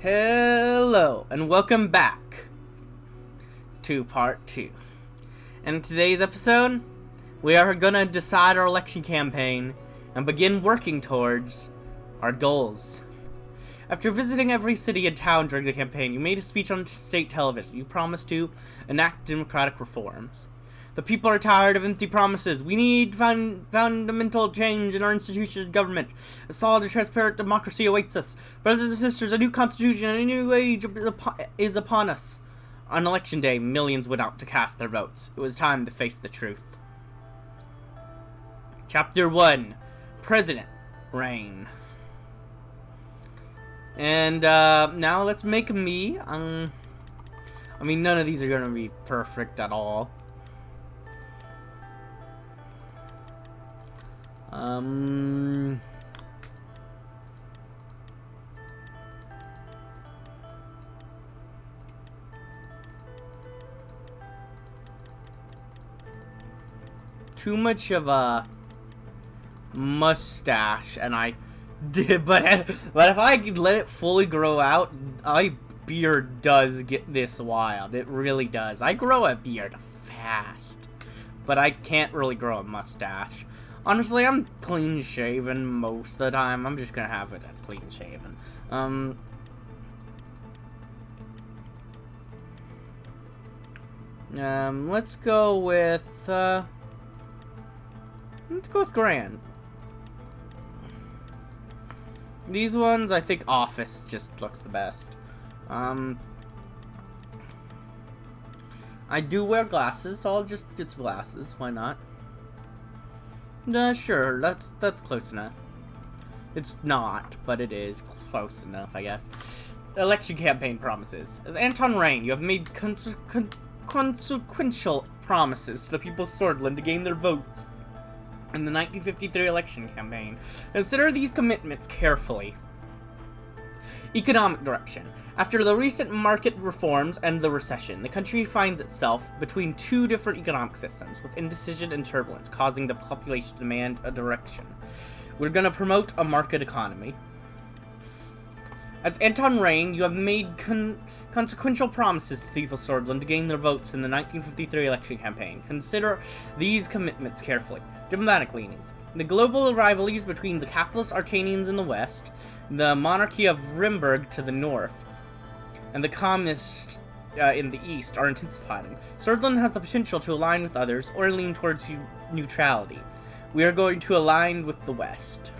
Hello, and welcome back to part 2. In today's episode, we are gonna decide our election campaign and begin working towards our goals. After visiting every city and town during the campaign, you made a speech on state television. You promised to enact democratic reforms. The people are tired of empty promises. We need fundamental change in our institutions and government. A solid and transparent democracy awaits us. Brothers and sisters, a new constitution and a new age is upon us. On election day, millions went out to cast their votes. It was time to face the truth. Chapter 1. President Reign. And now let's make me. I mean, none of these are gonna be perfect at all. Too much of a mustache, and I did, but if I could let it fully grow out, my beard does get this wild. It really does. I grow a beard fast, but I can't really grow a mustache. Honestly, I'm clean shaven most of the time. I'm just gonna have it at clean shaven. Let's go with Grand. These ones, I think Office just looks the best. I do wear glasses, so I'll just get some glasses. Why not? Sure, that's close enough. It's not, but it is close enough, I guess. Election campaign promises. As Anton Reign, you have made consequential promises to the people of Swordland to gain their votes in the 1953 election campaign. Consider these commitments carefully. Economic direction. After the recent market reforms and the recession, the country finds itself between two different economic systems, with indecision and turbulence causing the population to demand a direction. We're going to promote a market economy. As Anton Reign, you have made consequential promises to the people of Swordland to gain their votes in the 1953 election campaign. Consider these commitments carefully. Diplomatic leanings. The global rivalries between the capitalist Arcanians in the west, the monarchy of Rimburg to the north, and the communists in the east are intensifying. Swordland has the potential to align with others or lean towards neutrality. We are going to align with the west.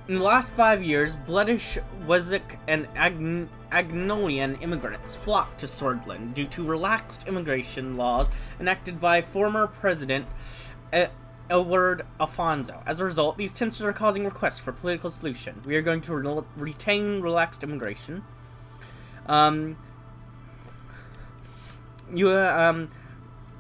In the last 5 years, Bloodish, Wessex, and Agnolian immigrants flocked to Swordland due to relaxed immigration laws enacted by former President Edward Alfonso. As a result, these tensions are causing requests for political solution. We are going to retain relaxed immigration.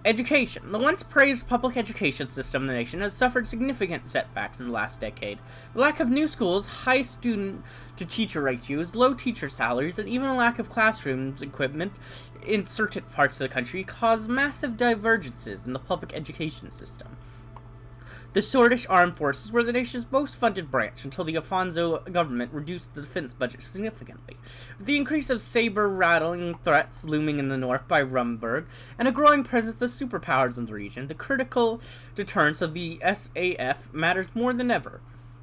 Education. The once praised public education system in the nation has suffered significant setbacks in the last decade. The lack of new schools, high student-to-teacher ratios, low teacher salaries, and even a lack of classrooms equipment in certain parts of the country cause massive divergences in the public education system. The Swedish Armed Forces were the nation's most funded branch until the Alfonso government reduced the defense budget significantly. With the increase of saber-rattling threats looming in the north by Rumburg, and a growing presence of the superpowers in the region, the critical deterrence of the SAF matters more than ever.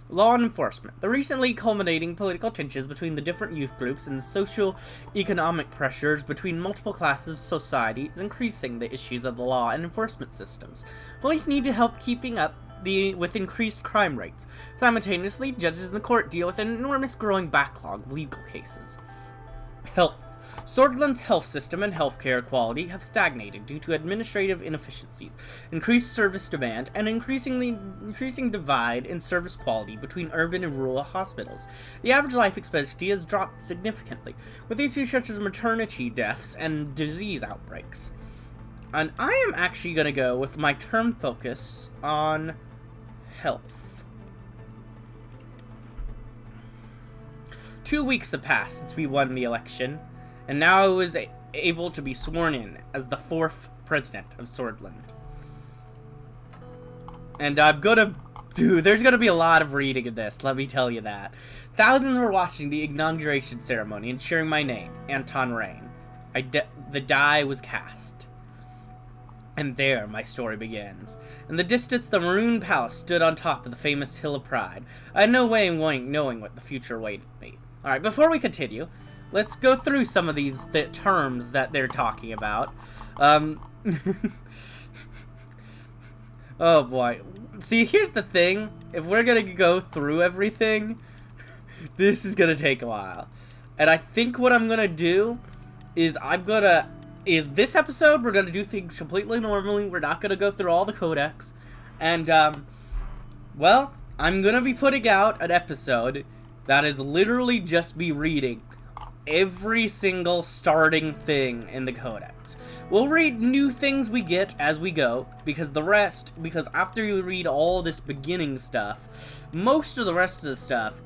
Law and enforcement. The recently culminating political tensions between the different youth groups and the socio-economic pressures between multiple classes of society is increasing the issues of the law and enforcement systems. Police need to help keeping up with increased crime rates. Simultaneously, judges in the court deal with an enormous growing backlog of legal cases. Health. Swordland's health system and healthcare quality have stagnated due to administrative inefficiencies, increased service demand, and increasing divide in service quality between urban and rural hospitals. The average life expectancy has dropped significantly, with issues such as maternity deaths and disease outbreaks. And I am actually going to go with my term focus on health. 2 weeks have passed since we won the election, and now I was able to be sworn in as the 4th president of Swordland. And I'm gonna Dude, there's gonna be a lot of reading in this, let me tell you that. Thousands were watching the inauguration ceremony and cheering my name, Anton Rain. The die was cast. And there my story begins. In the distance, the Maroon Palace stood on top of the famous Hill of Pride. I had no way of knowing what the future awaited me. Alright, before we continue, let's go through some of the terms that they're talking about. Oh boy. See, here's the thing. If we're gonna go through everything, this is gonna take a while. And I think what I'm gonna do is this episode, we're gonna do things completely normally. We're not gonna go through all the codex. And, well, I'm gonna be putting out an episode that is literally just me reading every single starting thing in the codex. We'll read new things we get as we go, because after you read all this beginning stuff, most of the rest of the stuff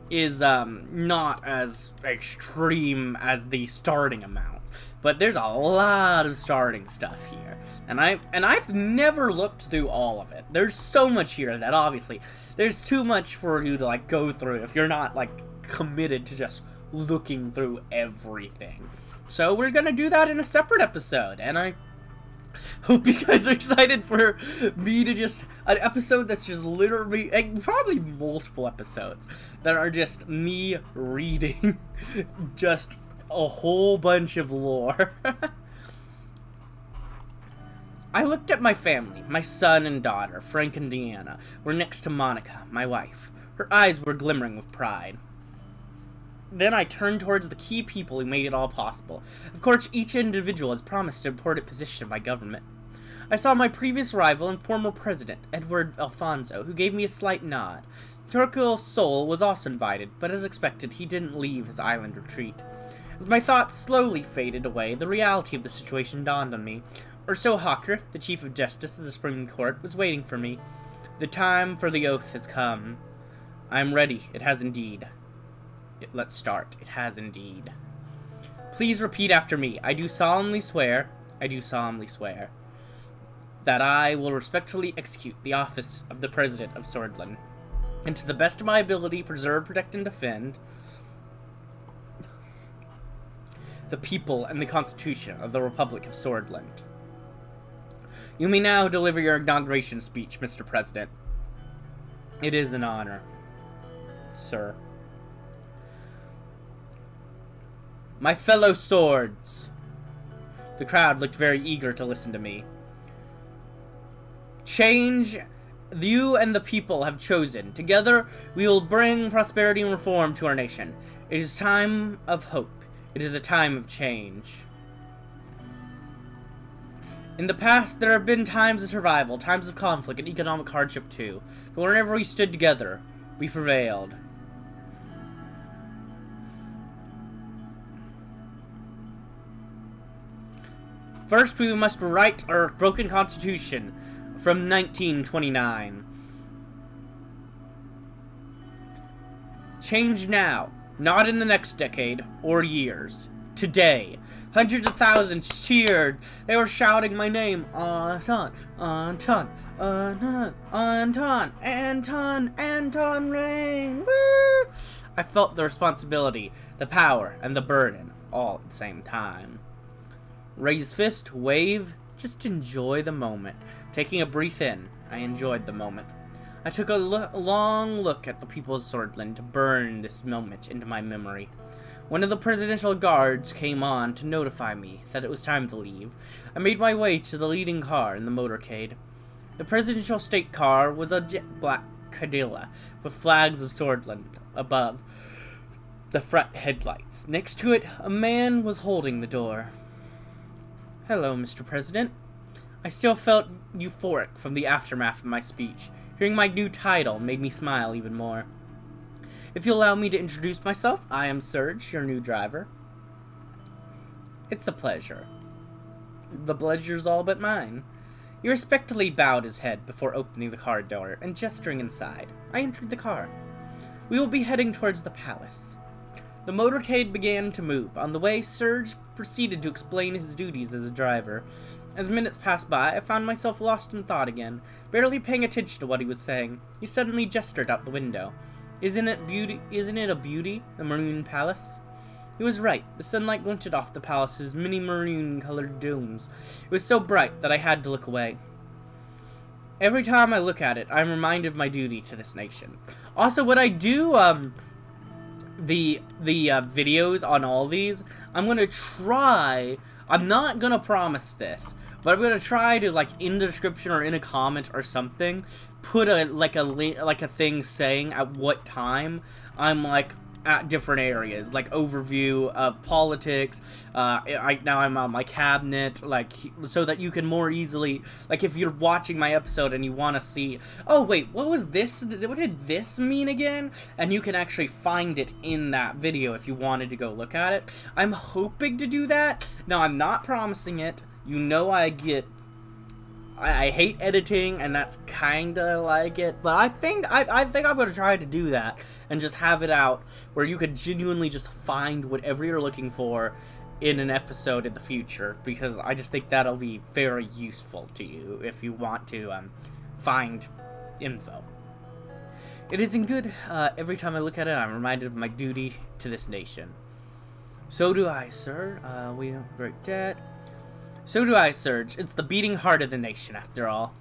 is not as extreme as the starting amounts, but there's a lot of starting stuff here, and I've never looked through all of it. There's so much here that obviously there's too much for you to like go through if you're not like committed to just looking through everything. So we're gonna do that in a separate episode, and I hope you guys are excited for me to an episode that's just literally, probably multiple episodes that are just me reading just a whole bunch of lore. I looked at my family. My son and daughter, Frank and Deanna, were next to Monica, my wife. Her eyes were glimmering with pride. Then I turned towards the key people who made it all possible. Of course, each individual has promised an important position by government. I saw my previous rival and former president, Edward Alfonso, who gave me a slight nod. Torquil Sol was also invited, but as expected, he didn't leave his island retreat. As my thoughts slowly faded away, the reality of the situation dawned on me. Urso Hawker, the Chief of Justice of the Supreme Court, was waiting for me. The time for the oath has come. I am ready. It has indeed. Let's start. It has indeed. Please repeat after me. I do solemnly swear that I will respectfully execute the office of the President of Swordland, and to the best of my ability preserve, protect, and defend the people and the Constitution of the Republic of Swordland. You may now deliver your inauguration speech, Mr. President. It is an honor, sir. My fellow swords. The crowd looked very eager to listen to me. Change you and the people have chosen. Together, we will bring prosperity and reform to our nation. It is time of hope. It is a time of change. In the past, there have been times of survival, times of conflict, and economic hardship too. But whenever we stood together, we prevailed. First, we must right our broken constitution from 1929. Change now, not in the next decade or years. Today, hundreds of thousands cheered. They were shouting my name, Anton, Anton, Anton, Anton, Anton, Anton Rain. Woo! I felt the responsibility, the power, and the burden all at the same time. Raise fist, wave, just enjoy the moment. Taking a breath in, I enjoyed the moment. I took a long look at the people of Swordland to burn this moment into my memory. One of the presidential guards came on to notify me that it was time to leave. I made my way to the leading car in the motorcade. The presidential state car was a jet black Cadillac with flags of Swordland above the front headlights. Next to it, a man was holding the door. Hello, Mr. President. I still felt euphoric from the aftermath of my speech. Hearing my new title made me smile even more. If you'll allow me to introduce myself, I am Serge, your new driver. It's a pleasure. The pleasure's all but mine. He respectfully bowed his head before opening the car door and gesturing inside. I entered the car. We will be heading towards the palace. The motorcade began to move. On the way, Serge proceeded to explain his duties as a driver. As minutes passed by, I found myself lost in thought again, barely paying attention to what he was saying. He suddenly gestured out the window. Isn't it a beauty, the Maroon Palace? He was right. The sunlight glinted off the palace's many maroon-colored domes. It was so bright that I had to look away. Every time I look at it, I'm reminded of my duty to this nation. Also, when I do the videos on all these, I'm gonna try. I'm not gonna promise this, but I'm gonna try to, like, in the description or in a comment or something, put a thing saying at what time I'm, like, at different areas, like overview of politics. Now I'm on my cabinet, like, so that you can more easily, like, if you're watching my episode and you want to see, oh wait, what was this? What did this mean again? And you can actually find it in that video if you wanted to go look at it. I'm hoping to do that. Now, I'm not promising it. You know, I hate editing, and that's kinda like it, but I think I'm gonna try to do that and just have it out where you could genuinely just find whatever you're looking for in an episode in the future, because I just think that'll be very useful to you if you want to find info. It isn't good. Every time I look at it, I'm reminded of my duty to this nation. So do I, sir. We don't break debt. So do I, Surge. It's the beating heart of the nation, after all.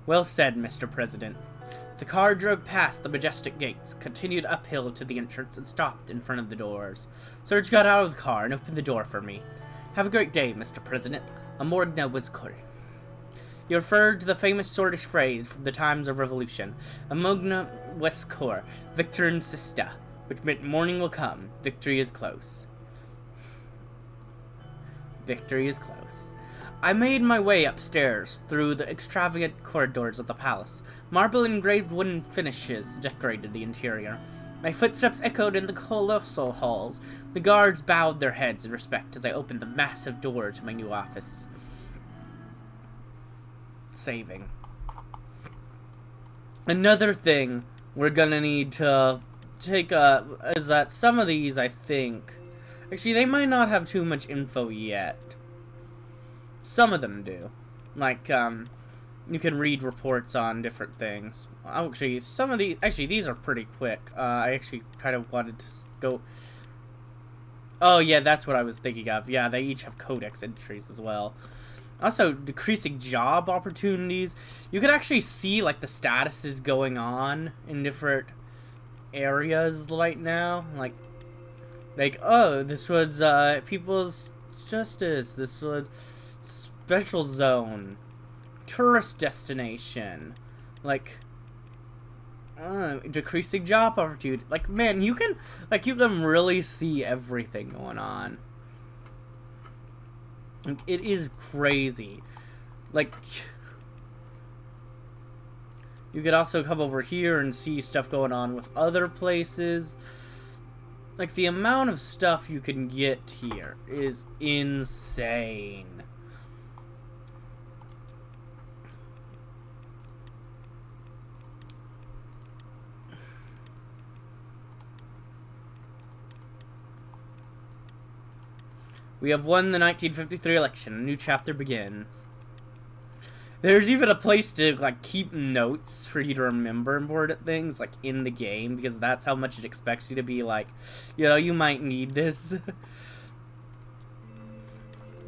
Well said, Mr. President. The car drove past the majestic gates, continued uphill to the entrance, and stopped in front of the doors. Surge got out of the car and opened the door for me. Have a great day, Mr. President. Amordna Wizkor. He referred to the famous Swedish phrase from the times of revolution, Amogna Weskor, Victor Sista, which meant morning will come, victory is close. Victory is close. I made my way upstairs through the extravagant corridors of the palace. Marble engraved wooden finishes decorated the interior. My footsteps echoed in the colossal halls. The guards bowed their heads in respect as I opened the massive door to my new office. Saving. Another thing we're gonna need to take is that some of these, I think, actually, they might not have too much info yet. Some of them do. Like, you can read reports on different things. Actually, some of these are pretty quick. I actually kind of wanted to go... Oh, yeah, that's what I was thinking of. Yeah, they each have codex entries as well. Also, decreasing job opportunities. You can actually see, like, the statuses going on in different areas right now. Like, oh, this was People's Justice, this was Special Zone, Tourist Destination, like, decreasing job opportunity. Like, man, you can really see everything going on. Like, it is crazy. Like, you could also come over here and see stuff going on with other places. Like, the amount of stuff you can get here is insane. We have won the 1953 election. A new chapter begins. There's even a place to, like, keep notes for you to remember important things, like, in the game, because that's how much it expects you to be, like, you know, you might need this.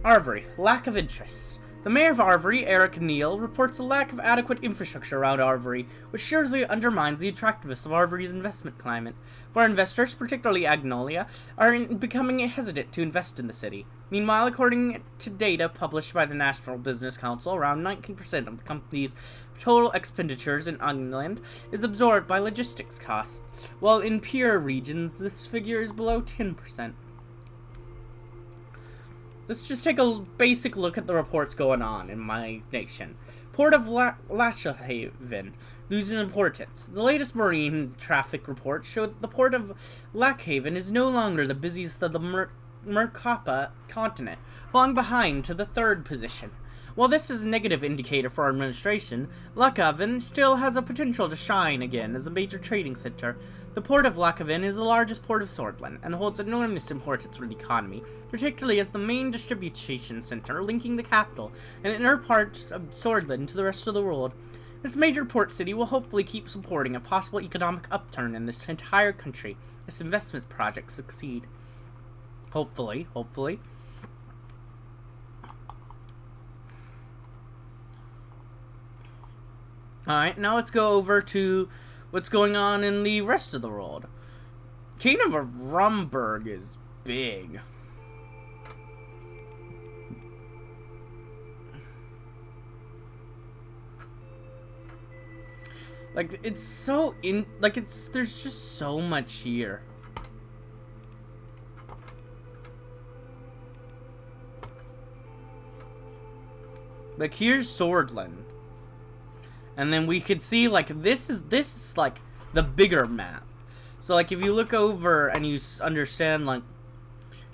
Arvory. Lack of interest. The mayor of Arvory, Eric Neal, reports a lack of adequate infrastructure around Arvory, which seriously undermines the attractiveness of Arvory's investment climate. Foreign investors, particularly Agnolia, are becoming hesitant to invest in the city. Meanwhile, according to data published by the National Business Council, around 19% of the company's total expenditures in England is absorbed by logistics costs, while in peer regions this figure is below 10%. Let's just take a basic look at the reports going on in my nation. Port of Lachahaven loses importance. The latest marine traffic reports show that the port of Lachahaven is no longer the busiest of the Merkapa continent, falling behind to the third position. While this is a negative indicator for our administration, Lackhaven still has a potential to shine again as a major trading center. The port of Lackhaven is the largest port of Swordland and holds enormous importance for the economy, particularly as the main distribution center linking the capital and inner parts of Swordland to the rest of the world. This major port city will hopefully keep supporting a possible economic upturn in this entire country as investment projects succeed. Hopefully. Alright, now let's go over to what's going on in the rest of the world. Kingdom of Rumburg is big. Like, it's so there's just so much here. Like, here's Swordland. And then we could see, like, this is like the bigger map. So, like, if you look over and you understand, like,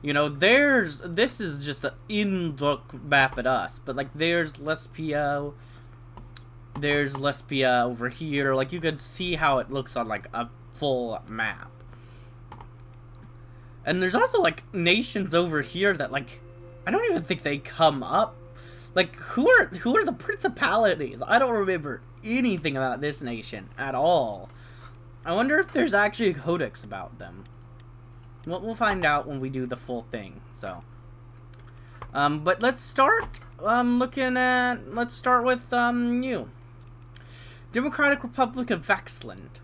you know, this is just an in-look map at us. But, like, there's Lesbia. There's Lesbia over here. Like, you could see how it looks on, like, a full map. And there's also, like, nations over here that, like, I don't even think they come up. Like, who are the principalities? I don't remember anything about this nation at all. I wonder if there's actually a codex about them. Well, we'll find out when we do the full thing, so. But let's start, let's start with, you. Democratic Republic of Vaxland.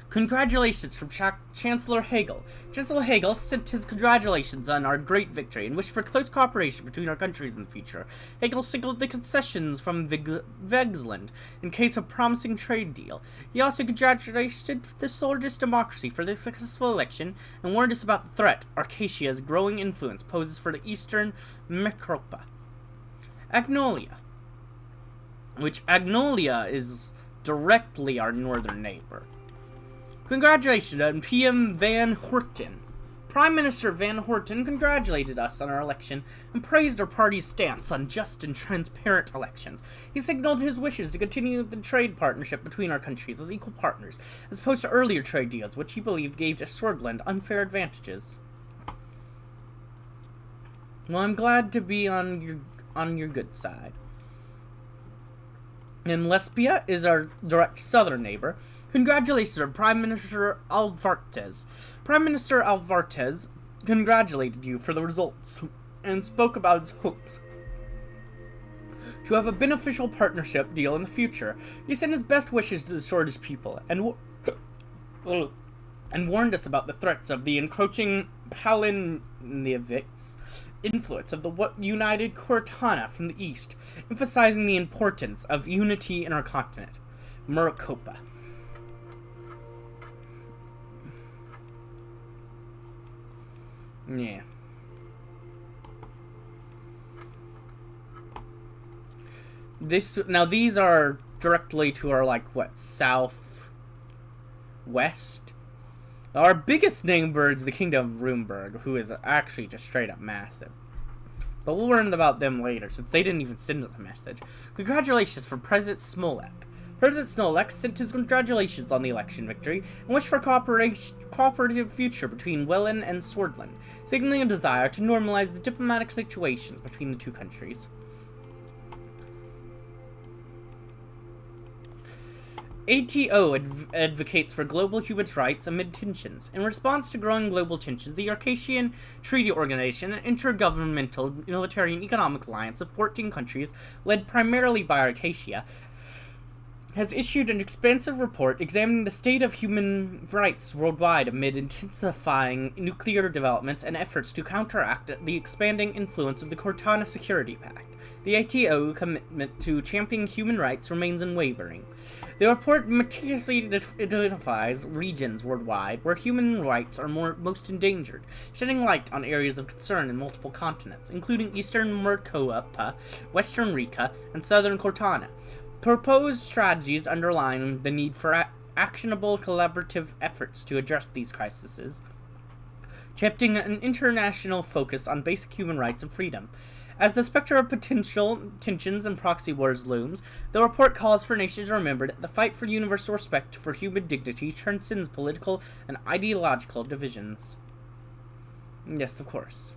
Congratulations from Chancellor Hegel. Chancellor Hegel sent his congratulations on our great victory and wished for close cooperation between our countries in the future. Hegel signaled the concessions from Vaxland in case of promising trade deal. He also congratulated the Soldiers' Democracy for the successful election and warned us about the threat Arcatia's growing influence poses for the eastern Micropa. Agnolia. Which Agnolia is directly our northern neighbor. Congratulations on PM Van Horten. Prime Minister Van Horten congratulated us on our election and praised our party's stance on just and transparent elections. He signaled his wishes to continue the trade partnership between our countries as equal partners, as opposed to earlier trade deals, which he believed gave to Swordland unfair advantages. Well, I'm glad to be on your good side. And Lesbia is our direct southern neighbor. Congratulations on Prime Minister Alvartez. Prime Minister Alvartez congratulated you for the results and spoke about his hopes to have a beneficial partnership deal in the future. He sent his best wishes to the Swordist people and warned us about the threats of the encroaching Palinivics influence of the united Cortana from the east, emphasizing the importance of unity in our continent. Muracopa. Yeah. Now these are directly to our, like, what, south west? Our biggest neighbor is the Kingdom of Rumburg, who is actually just straight up massive. But we'll learn about them later, since they didn't even send us a message. Congratulations from President Smolek. President Smolek sent his congratulations on the election victory and wished for a cooperative future between Welland and Swordland, signaling a desire to normalize the diplomatic situations between the two countries. ATO advocates for global human rights amid tensions. In response to growing global tensions, the Arcatian Treaty Organization, an intergovernmental military and economic alliance of 14 countries, led primarily by Arcatia, has issued an expansive report examining the state of human rights worldwide amid intensifying nuclear developments and efforts to counteract the expanding influence of the Cortana Security Pact. The ATO commitment to championing human rights remains unwavering. The report meticulously identifies regions worldwide where human rights are most endangered, shedding light on areas of concern in multiple continents, including Eastern Murkoapa, Western Rika, and Southern Cortana. Proposed strategies underline the need for actionable collaborative efforts to address these crises, championing an international focus on basic human rights and freedom. As the specter of potential tensions and proxy wars looms, the report calls for nations to remember that the fight for universal respect for human dignity transcends political and ideological divisions. Yes, of course.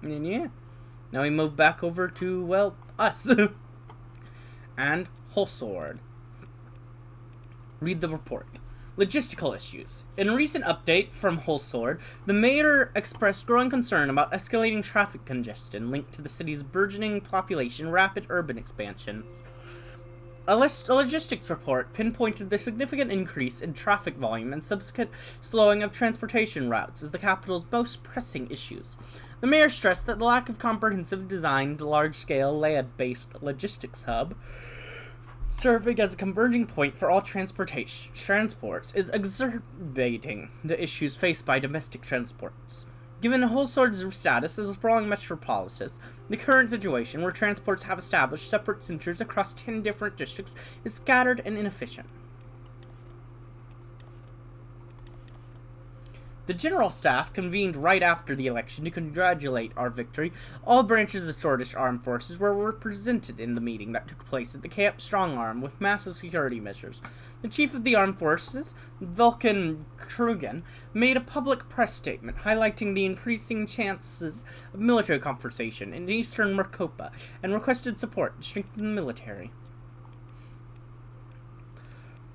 And yeah, now we move back over to, well, us. And Whole Sword. Read the report. Logistical issues. In a recent update from Whole Sword, the mayor expressed growing concern about escalating traffic congestion linked to the city's burgeoning population and rapid urban expansions. A logistics report pinpointed the significant increase in traffic volume and subsequent slowing of transportation routes as the capital's most pressing issues. The mayor stressed that the lack of comprehensive designed, large-scale, land-based logistics hub serving as a converging point for all transports is exacerbating the issues faced by domestic transports. Given Whole Sword's status as a sprawling metropolis, the current situation, where transports have established separate centers across 10 different districts, is scattered and inefficient. The General Staff convened right after the election to congratulate our victory. All branches of the Swordist Armed Forces were represented in the meeting that took place at the Camp Strongarm with massive security measures. The Chief of the Armed Forces, Vulcan Krugen, made a public press statement highlighting the increasing chances of military confrontation in eastern Mercopa and requested support to strengthen the military.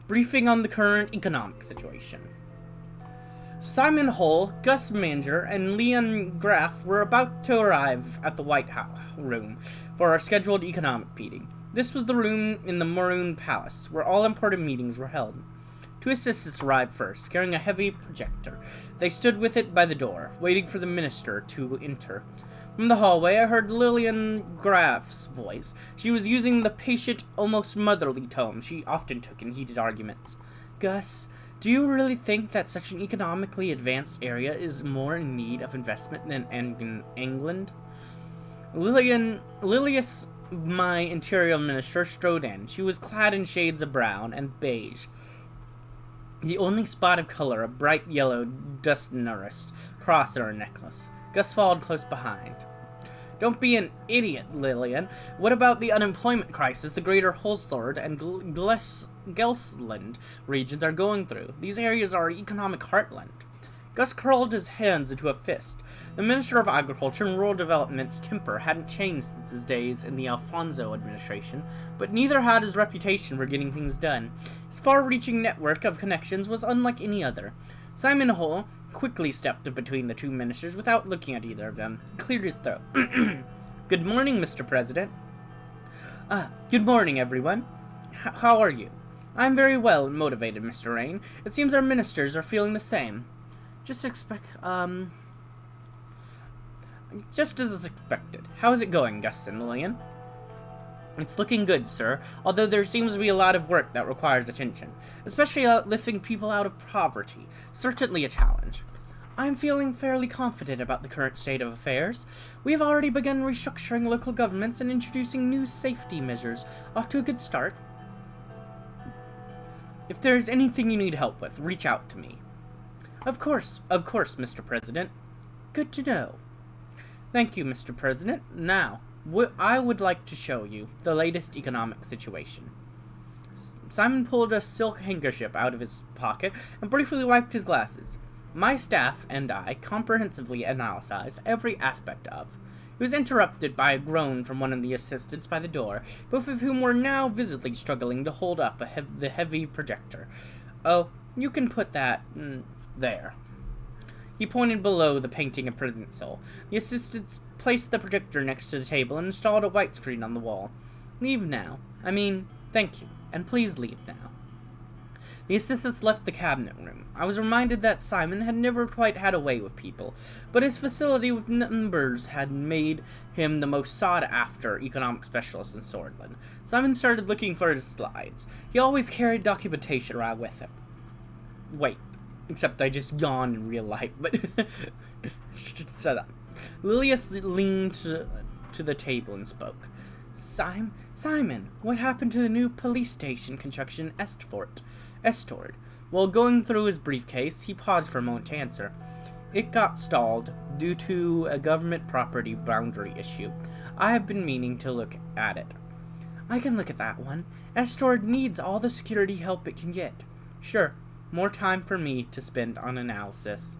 Briefing on the current economic situation. Simon Hull, Gus Manger, and Leon Graff were about to arrive at the White House room for our scheduled economic meeting. This was the room in the Maroon Palace, where all important meetings were held. Two assistants arrived first, carrying a heavy projector. They stood with it by the door, waiting for the minister to enter. From the hallway, I heard Lillian Graff's voice. She was using the patient, almost motherly tone she often took in heated arguments. "Gus, do you really think that such an economically advanced area is more in need of investment than England?" Lilius, my interior minister, strode in. She was clad in shades of brown and beige. The only spot of color, a bright yellow dust-nourished cross on her necklace. Gus followed close behind. "Don't be an idiot, Lillian. What about the unemployment crisis the greater Whole Sword and Gelsland regions are going through? These areas are economic heartland." Gus curled his hands into a fist. The Minister of Agriculture and Rural Development's temper hadn't changed since his days in the Alfonso administration, but neither had his reputation for getting things done. His far-reaching network of connections was unlike any other. Simon Hull quickly stepped between the two ministers without looking at either of them. He cleared his throat. "Good morning, Mr. President." Good morning, everyone. How are you?" "I'm very well and motivated, Mr. Rain. It seems our ministers are feeling the same." Just as expected. How is it going, Gus and Lillian?" "It's looking good, sir, although there seems to be a lot of work that requires attention, especially lifting people out of poverty. Certainly a challenge." "I'm feeling fairly confident about the current state of affairs. We have already begun restructuring local governments and introducing new safety measures. Off to a good start." "If there's anything you need help with, reach out to me." Of course, Mr. President." "Good to know." "Thank you, Mr. President. Now, I would like to show you the latest economic situation." Simon pulled a silk handkerchief out of his pocket and briefly wiped his glasses. "My staff and I comprehensively analyzed every aspect of." He was interrupted by a groan from one of the assistants by the door, both of whom were now visibly struggling to hold up the heavy projector. "Oh, you can put that there." He pointed below the painting of President Sol. The assistants placed the projector next to the table and installed a white screen on the wall. "Leave now. Thank you, and please leave now." The assistants left the cabinet room. I was reminded that Simon had never quite had a way with people, but his facility with numbers had made him the most sought-after economic specialist in Swordland. Simon started looking for his slides. He always carried documentation around with him. Wait. Except I just yawned in real life, but shut up. Lilius leaned to the table and spoke. Simon, what happened to the new police station construction Estord? While going through his briefcase, he paused for a moment to answer. It got stalled due to a government property boundary issue. I have been meaning to look at it. I can look at that one. Estord needs all the security help it can get. Sure, more time for me to spend on analysis.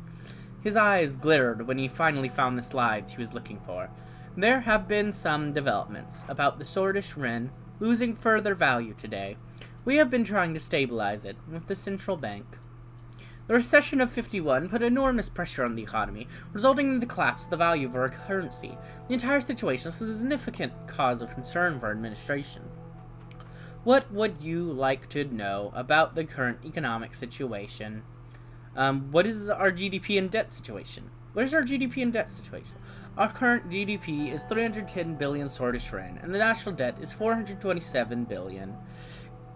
His eyes glittered when he finally found the slides he was looking for. There have been some developments about the Swordish Wren losing further value today. We have been trying to stabilize it with the central bank. The recession of 51 put enormous pressure on the economy, resulting in the collapse of the value of our currency. The entire situation is a significant cause of concern for our administration. What would you like to know about the current economic situation? What is our GDP and debt situation? What is our GDP and debt situation? Our current GDP is 310 billion Swordish Wren, and the national debt is 427 billion.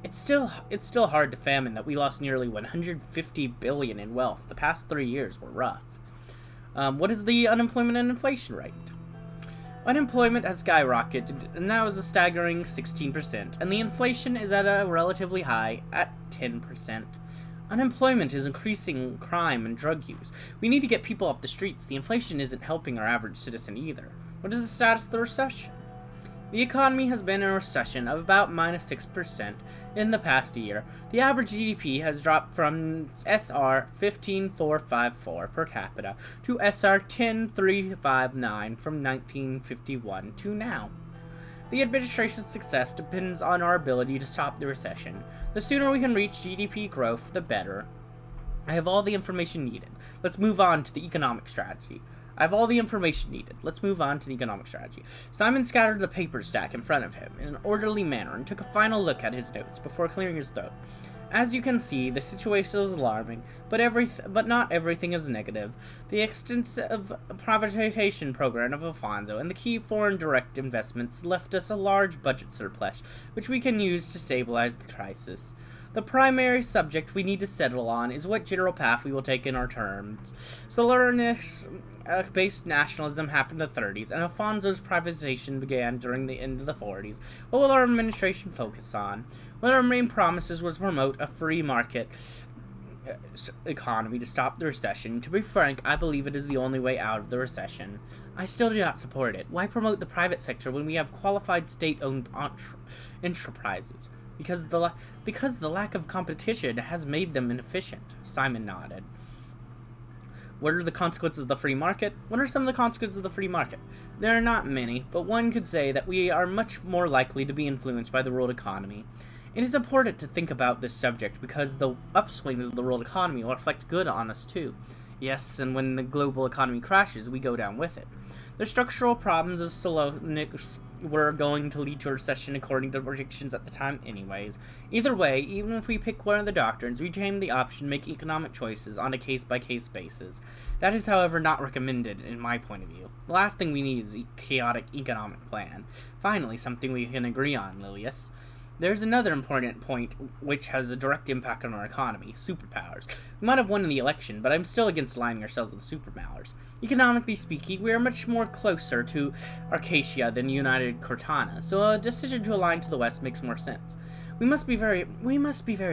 It's still hard to fathom that we lost nearly 150 billion in wealth. The past 3 years were rough. What is the unemployment and inflation rate? Unemployment has skyrocketed, and now is a staggering 16%, and the inflation is at a relatively high at 10%. Unemployment is increasing crime and drug use. We need to get people off the streets. The inflation isn't helping our average citizen either. What is the status of the recession? The economy has been in a recession of about -6% in the past year. The average GDP has dropped from SR 15,454 per capita to SR 10,359 from 1951 to now. The administration's success depends on our ability to stop the recession. The sooner we can reach GDP growth, the better. I have all the information needed. Let's move on to the economic strategy. Simon scattered the paper stack in front of him in an orderly manner and took a final look at his notes before clearing his throat. As you can see, the situation is alarming, but not everything is negative. The extensive privatization program of Alfonso and the key foreign direct investments left us a large budget surplus, which we can use to stabilize the crisis. The primary subject we need to settle on is what general path we will take in our terms. Suzerain-based nationalism happened in the 30s, and Alfonso's privatization began during the end of the 40s. What will our administration focus on? One of our main promises was to promote a free market economy to stop the recession. To be frank, I believe it is the only way out of the recession. I still do not support it. Why promote the private sector when we have qualified state-owned enterprises? Because the lack of competition has made them inefficient. Simon nodded. What are the consequences of the free market? What are some of the consequences of the free market? There are not many, but one could say that we are much more likely to be influenced by the world economy. It is important to think about this subject because the upswings of the world economy will reflect good on us too. Yes, and when the global economy crashes, we go down with it. The structural problems of slowness were going to lead to a recession according to predictions at the time anyways. Either way, even if we pick one of the doctrines, we retain the option to make economic choices on a case-by-case basis. That is, however, not recommended in my point of view. The last thing we need is a chaotic economic plan. Finally, something we can agree on, Lilius. There's another important point which has a direct impact on our economy: superpowers. We might have won in the election, but I'm still against aligning ourselves with superpowers. Economically speaking, we are much more closer to Arcadia than United Cortana, so a decision to align to the west makes more sense. We must be very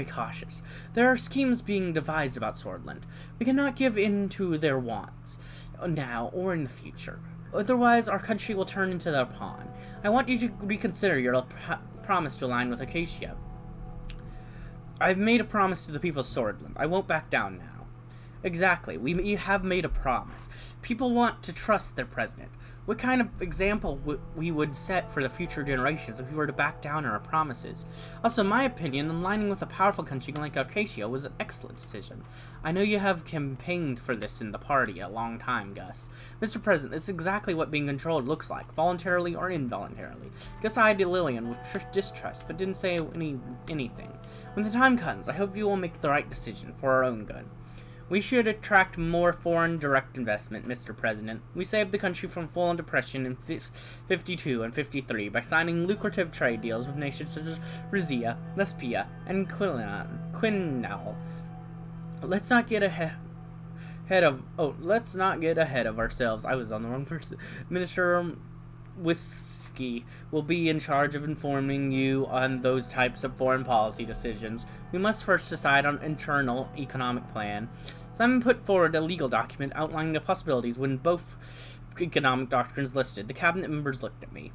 cautious. There are schemes being devised about Swordland. We cannot give in to their wants, now or in the future. Otherwise, our country will turn into their pawn. I want you to reconsider your promise to align with Acacia. I've made a promise to the people of Swordland. I won't back down now. Exactly. We have made a promise. People want to trust their president. What kind of example we would set for the future generations if we were to back down on our promises? Also, in my opinion, aligning with a powerful country like Arcadia was an excellent decision. I know you have campaigned for this in the party a long time, Gus. Mr. President, this is exactly what being controlled looks like, voluntarily or involuntarily. Gus eyed Lillian with distrust, but didn't say anything. When the time comes, I hope you will make the right decision for our own good. We should attract more foreign direct investment, Mr. President. We saved the country from full depression in 52 and 53 by signing lucrative trade deals with nations such as Rizia, Lesbia, and Quinnal. Let's not get ahead of ourselves. I was on the wrong person. Minister Whiskey will be in charge of informing you on those types of foreign policy decisions. We must first decide on internal economic plan. Simon put forward a legal document outlining the possibilities when both economic doctrines listed. The cabinet members looked at me.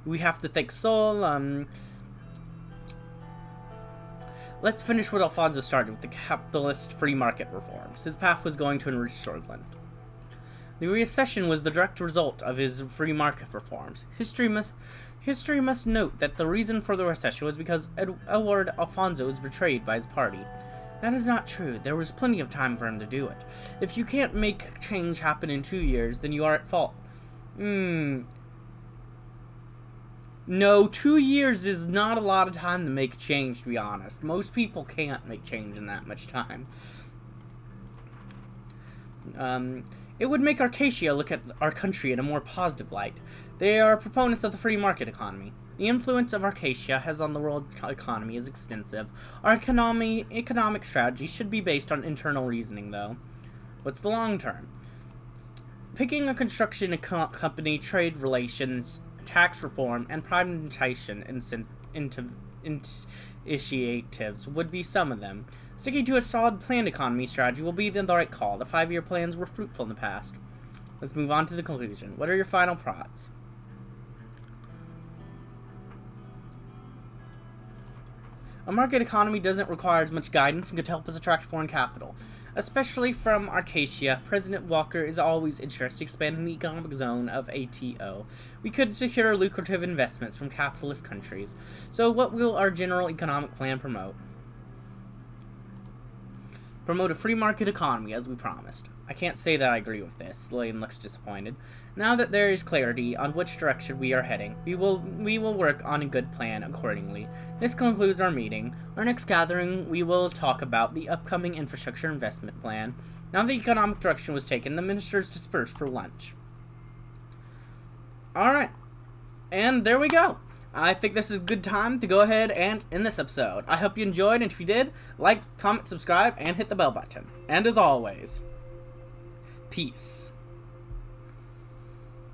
We have to thank Sol. Let's finish what Alfonso started with the capitalist free market reforms. His path was going to enrich Swordland. The recession was the direct result of his free market reforms. History must note that the reason for the recession was because Edward Alfonso was betrayed by his party. That is not true. There was plenty of time for him to do it. If you can't make change happen in 2 years, then you are at fault. No, 2 years is not a lot of time to make change, to be honest. Most people can't make change in that much time. It would make Arcadia look at our country in a more positive light. They are proponents of the free market economy. The influence of Arcadia has on the world economy is extensive. Our economic strategy should be based on internal reasoning, though. What's the long term? Picking a construction company, trade relations, tax reform, and privatization initiatives would be some of them. Sticking to a solid planned economy strategy will be the right call. The 5-year plans were fruitful in the past. Let's move on to the conclusion. What are your final thoughts? A market economy doesn't require as much guidance and could help us attract foreign capital. Especially from Arcadia, President Walker is always interested in expanding the economic zone of ATO. We could secure lucrative investments from capitalist countries. So what will our general economic plan promote? Promote a free market economy, as we promised. I can't say that I agree with this. Lane looks disappointed. Now that there is clarity on which direction we are heading, we will work on a good plan accordingly. This concludes our meeting. Our next gathering, we will talk about the upcoming infrastructure investment plan. Now the economic direction was taken, the ministers dispersed for lunch. Alright. And there we go. I think this is a good time to go ahead and end this episode. I hope you enjoyed, and if you did, like, comment, subscribe, and hit the bell button. And as always, peace.